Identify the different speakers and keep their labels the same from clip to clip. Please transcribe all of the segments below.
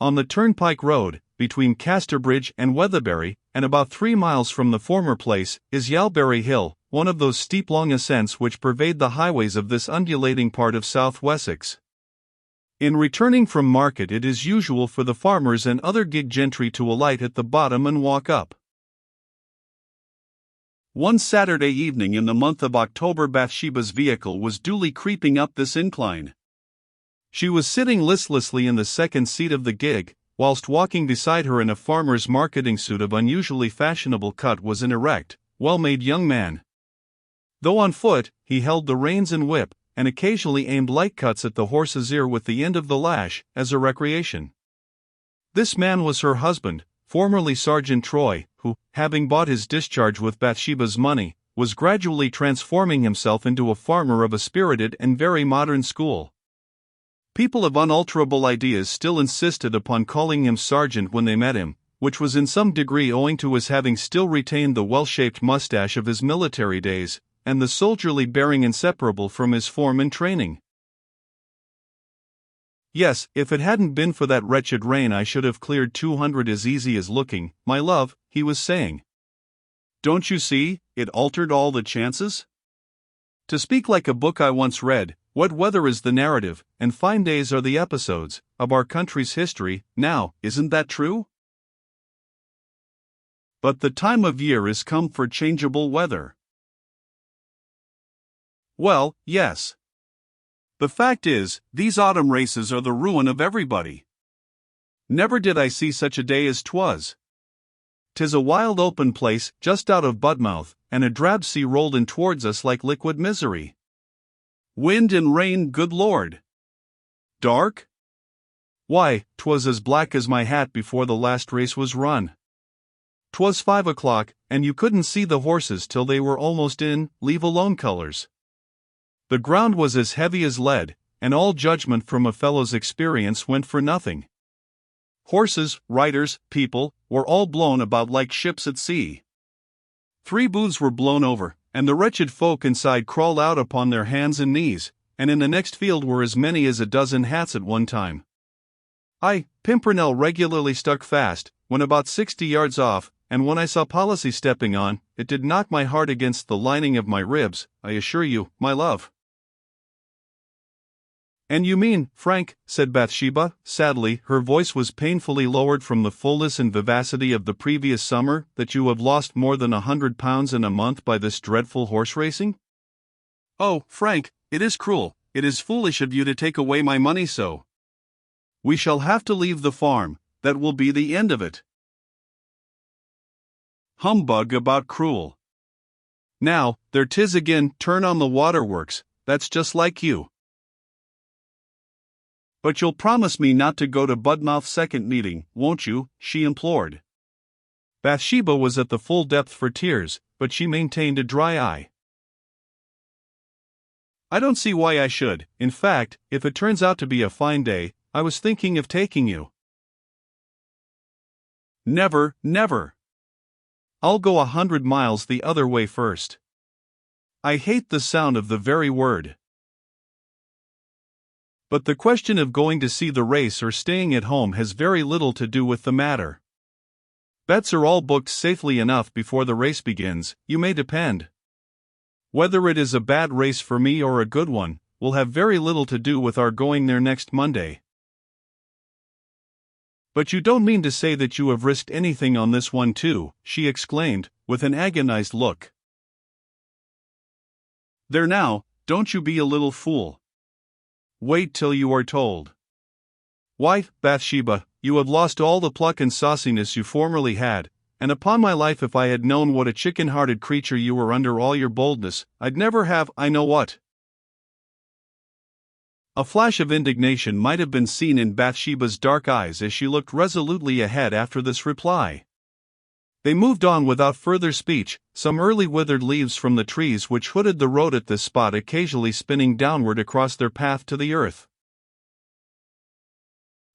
Speaker 1: on the Turnpike Road, between Casterbridge and Weatherbury, and about 3 miles from the former place, is Yalbury Hill, one of those steep long ascents which pervade the highways of this undulating part of South Wessex. In returning from market, it is usual for the farmers and other gig gentry to alight at the bottom and walk up. One Saturday evening in the month of October, Bathsheba's vehicle was duly creeping up this incline. She was sitting listlessly in the second seat of the gig, whilst walking beside her in a farmer's marketing suit of unusually fashionable cut was an erect, well-made young man. Though on foot, he held the reins and whip, and occasionally aimed light cuts at the horse's ear with the end of the lash, as a recreation. This man was her husband, formerly Sergeant Troy, who, having bought his discharge with Bathsheba's money, was gradually transforming himself into a farmer of a spirited and very modern school. People of unalterable ideas still insisted upon calling him Sergeant when they met him, which was in some degree owing to his having still retained the well-shaped mustache of his military days, and the soldierly bearing inseparable from his form and training. "Yes, if it hadn't been for that wretched rain I should have cleared 200 as easy as looking, my love," he was saying. "Don't you see, it altered all the chances? To speak like a book I once read, what weather is the narrative, and fine days are the episodes, of our country's history, now, isn't that true? But the time of year is come for changeable weather." Well, yes. The fact is, these autumn races are the ruin of everybody. Never did I see such a day as 'twas. 'Tis a wild open place, just out of Budmouth, and a drab sea rolled in towards us like liquid misery. Wind and rain, good Lord! Dark? Why, 'twas as black as my hat before the last race was run. 'Twas 5 o'clock, and you couldn't see the horses till they were almost in, leave alone colors. The ground was as heavy as lead, and all judgment from a fellow's experience went for nothing. Horses, riders, people, were all blown about like ships at sea. 3 booths were blown over, and the wretched folk inside crawled out upon their hands and knees, and in the next field were as many as a dozen hats at one time. Pimpernel regularly stuck fast, when about 60 yards off, and when I saw Policy stepping on, it did knock my heart against the lining of my ribs, I assure you, my love. "And you mean, Frank," said Bathsheba, sadly, her voice was painfully lowered from the fullness and vivacity of the previous summer, "that you have lost more than £100 in a month by this dreadful horse racing? Oh, Frank, it is cruel, it is foolish of you to take away my money so. We shall have to leave the farm, that will be the end of it." Humbug about cruel. Now, there 'tis again, turn on the waterworks, that's just like you. "But you'll promise me not to go to Budmouth's second meeting, won't you?" she implored. Bathsheba was at the full depth for tears, but she maintained a dry eye. "I don't see why I should. In fact, if it turns out to be a fine day, I was thinking of taking you." "Never, never. I'll go 100 miles the other way first. I hate the sound of the very word. But the question of going to see the race or staying at home has very little to do with the matter. Bets are all booked safely enough before the race begins, you may depend. Whether it is a bad race for me or a good one, will have very little to do with our going there next Monday." "But you don't mean to say that you have risked anything on this one too," she exclaimed, with an agonized look. "There now, don't you be a little fool. Wait till you are told. Why, Bathsheba, you have lost all the pluck and sauciness you formerly had, and upon my life if I had known what a chicken-hearted creature you were under all your boldness, I'd never have, I know what." A flash of indignation might have been seen in Bathsheba's dark eyes as she looked resolutely ahead after this reply. They moved on without further speech, some early withered leaves from the trees which hooded the road at this spot occasionally spinning downward across their path to the earth.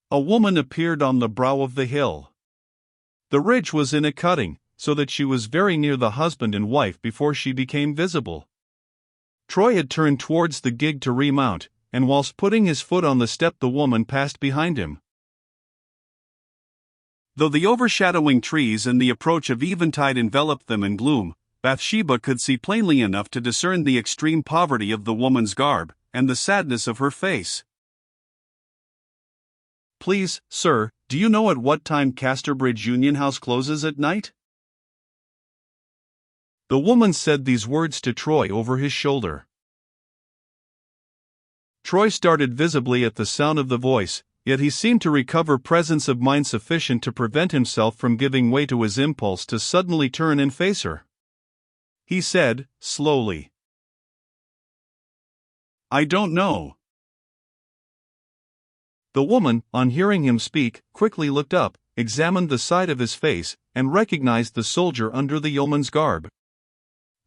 Speaker 1: A woman appeared on the brow of the hill. The ridge was in a cutting, so that she was very near the husband and wife before she became visible. Troy had turned towards the gig to remount, and whilst putting his foot on the step the woman passed behind him. Though the overshadowing trees and the approach of eventide enveloped them in gloom, Bathsheba could see plainly enough to discern the extreme poverty of the woman's garb, and the sadness of her face. "Please, sir, do you know at what time Casterbridge Union House closes at night?" The woman said these words to Troy over his shoulder. Troy started visibly at the sound of the voice, yet he seemed to recover presence of mind sufficient to prevent himself from giving way to his impulse to suddenly turn and face her. He said, slowly, "I don't know." The woman, on hearing him speak, quickly looked up, examined the side of his face, and recognized the soldier under the yeoman's garb.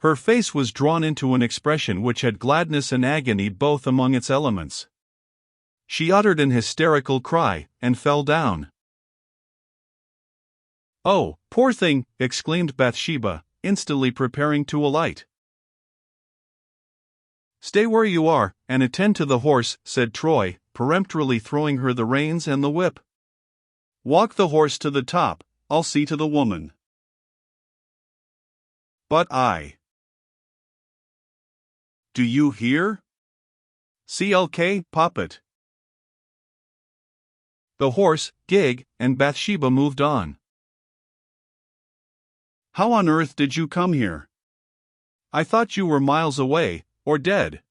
Speaker 1: Her face was drawn into an expression which had gladness and agony both among its elements. She uttered an hysterical cry, and fell down. "Oh, poor thing!" exclaimed Bathsheba, instantly preparing to alight. "Stay where you are, and attend to the horse," said Troy, peremptorily throwing her the reins and the whip. "Walk the horse to the top, I'll see to the woman." "But do you hear? CLK, Poppet." The horse, gig, and Bathsheba moved on. "How on earth did you come here? I thought you were miles away, or dead."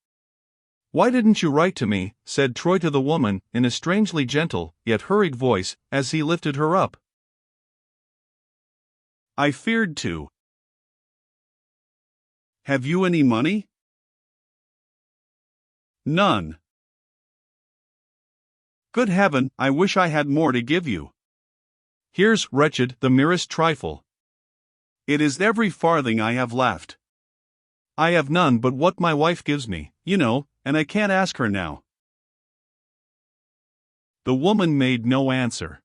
Speaker 1: "Why didn't you write to me?" said Troy to the woman, in a strangely gentle, yet hurried voice, as he lifted her up. "I feared to." "Have you any money?" "None." "Good heaven, I wish I had more to give you." "Here's, wretched, the merest trifle." "It is every farthing I have left." "I have none but what my wife gives me, you know, and I can't ask her now." The woman made no answer.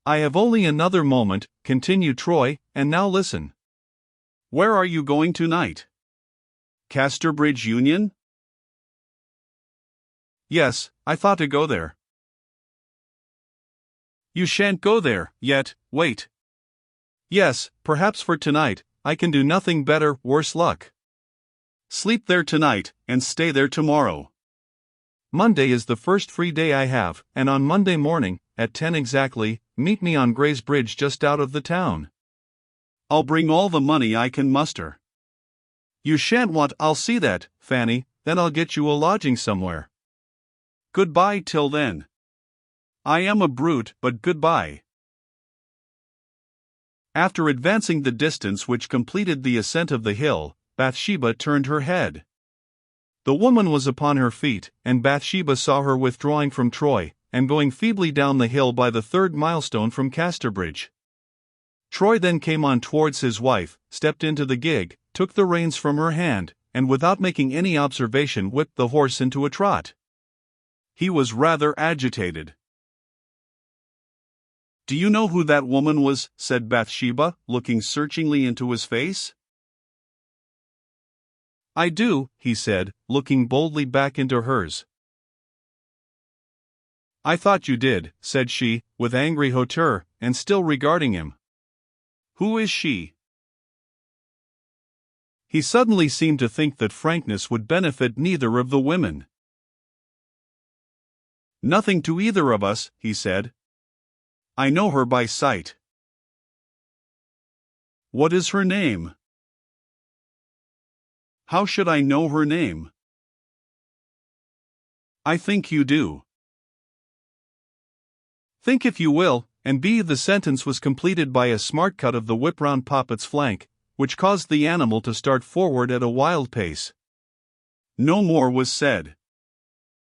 Speaker 1: "I have only another moment," continued Troy, "and now listen. Where are you going tonight? Casterbridge Union?" "Yes, I thought to go there." "You shan't go there, yet, wait." "Yes, perhaps for tonight, I can do nothing better, worse luck." "Sleep there tonight, and stay there tomorrow." "Monday is the first free day I have, and on Monday morning, at 10 exactly, meet me on Gray's Bridge just out of the town." "I'll bring all the money I can muster." "You shan't want." "I'll see that, Fanny, then I'll get you a lodging somewhere." "Goodbye till then." "I am a brute, but goodbye." After advancing the distance which completed the ascent of the hill, Bathsheba turned her head. The woman was upon her feet, and Bathsheba saw her withdrawing from Troy, and going feebly down the hill by the third milestone from Casterbridge. Troy then came on towards his wife, stepped into the gig, took the reins from her hand, and without making any observation whipped the horse into a trot. He was rather agitated. "Do you know who that woman was?" said Bathsheba, looking searchingly into his face. "I do," he said, looking boldly back into hers. "I thought you did," said she, with angry hauteur, and still regarding him. "Who is she?" He suddenly seemed to think that frankness would benefit neither of the women. "Nothing to either of us," he said. "I know her by sight." "What is her name?" "How should I know her name?" "I think you do." "Think if you will," and the sentence was completed by a smart cut of the whip round Poppet's flank, which caused the animal to start forward at a wild pace. No more was said.